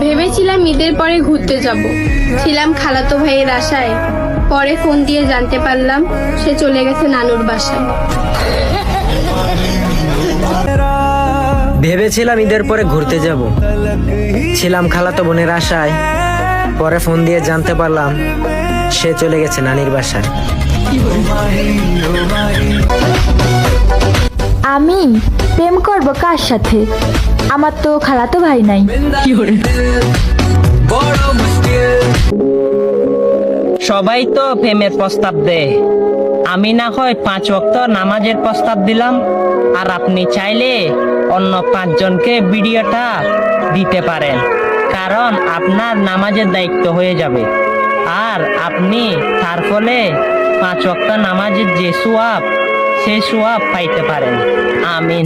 ভেবেছিলাম ঈদের পরে ঘুরতে যাব, ছিলাম খালাতো ভাইয়ের আশায়। পরে ফোন দিয়ে জানতে পারলাম সে চলে গেছে নানুর বাসায়। ভেবেছিলাম ঈদের পরে ঘুরতে যাব, ছিলাম খালাতো বোনের আশায়। পরে ফোন দিয়ে জানতে পারলাম সে চলে গেছে নানির বাসায়। আমি প্রেম করব কার সাথে? আমার তো খালাতো ভাই নাই। সবাই তো প্রেমের প্রস্তাব দেয়, আমি না হয় 5 ওয়াক্ত নামাজের প্রস্তাব দিলাম, আর আপনি চাইলে অন্য 5 জনকে ভিডিওটা দিতে পারেন, কারণ আপনার নামাজের দায়িত্ব হয়ে যাবে। আর আপনি তার ফলে 5 ওয়াক্ত নামাজের যে সওয়াব, সেই সওয়াব পাইতে পারেন। আমিন।